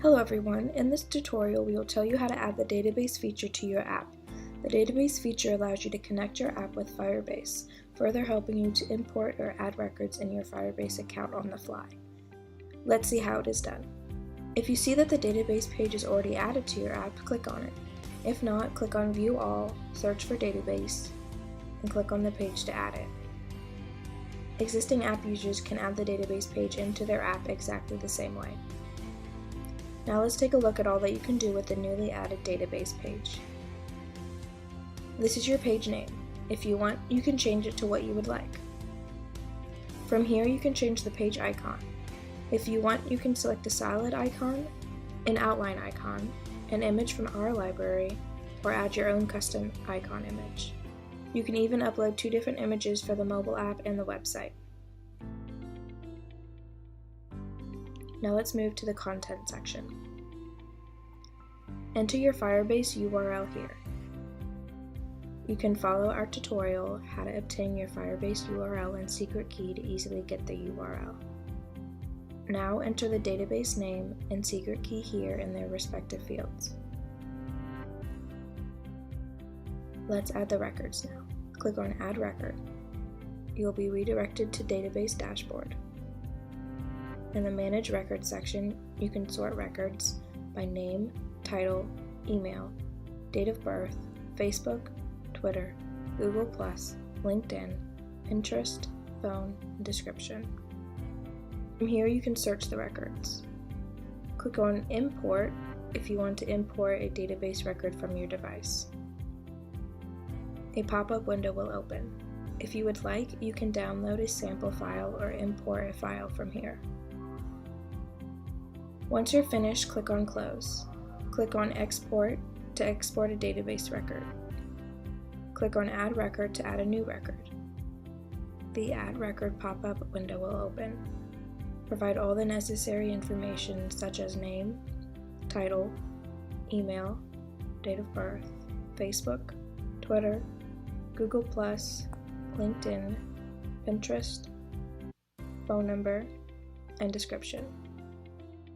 Hello everyone, in this tutorial we will tell you how to add the database feature to your app. The database feature allows you to connect your app with Firebase, further helping you to import or add records in your Firebase account on the fly. Let's see how it is done. If you see that the database page is already added to your app, click on it. If not, click on View All, search for Database, and click on the page to add it. Existing app users can add the database page into their app exactly the same way. Now let's take a look at all that you can do with the newly added database page. This is your page name. If you want, you can change it to what you would like. From here, you can change the page icon. If you want, you can select a solid icon, an outline icon, an image from our library, or add your own custom icon image. You can even upload 2 different images for the mobile app and the website. Now let's move to the content section. Enter your Firebase URL here. You can follow our tutorial how to obtain your Firebase URL and secret key to easily get the URL. Now enter the database name and secret key here in their respective fields. Let's add the records now. Click on Add Record. You will be redirected to Database Dashboard. In the Manage Records section, you can sort records by name, title, email, date of birth, Facebook, Twitter, Google+, LinkedIn, Pinterest, phone, and description. From here, you can search the records. Click on Import if you want to import a database record from your device. A pop-up window will open. If you would like, you can download a sample file or import a file from here. Once you're finished, click on Close. Click on Export to export a database record. Click on Add Record to add a new record. The Add Record pop-up window will open. Provide all the necessary information such as name, title, email, date of birth, Facebook, Twitter, Google+, LinkedIn, Pinterest, phone number, and description.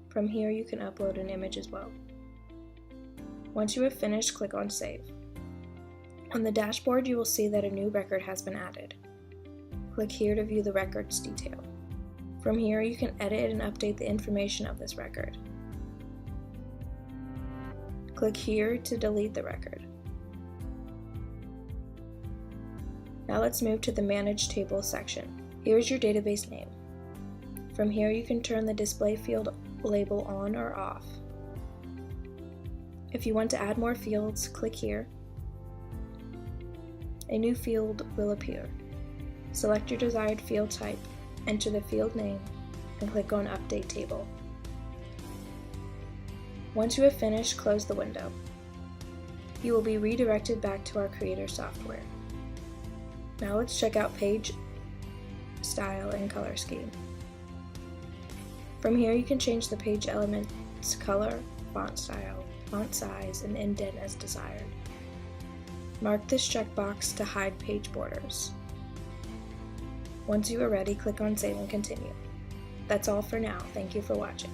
From here, you can upload an image as well. Once you have finished, click on Save. On the dashboard, you will see that a new record has been added. Click here to view the record's detail. From here, you can edit and update the information of this record. Click here to delete the record. Now let's move to the Manage Tables section. Here is your database name. From here, you can turn the display field label on or off. If you want to add more fields, click here. A new field will appear. Select your desired field type, enter the field name, and click on Update Table. Once you have finished, close the window. You will be redirected back to our Creator software. Now let's check out page style and color scheme. From here, you can change the page element's color, font style, font size, and indent as desired. Mark this checkbox to hide page borders. Once you are ready, click on Save and Continue. That's all for now. Thank you for watching.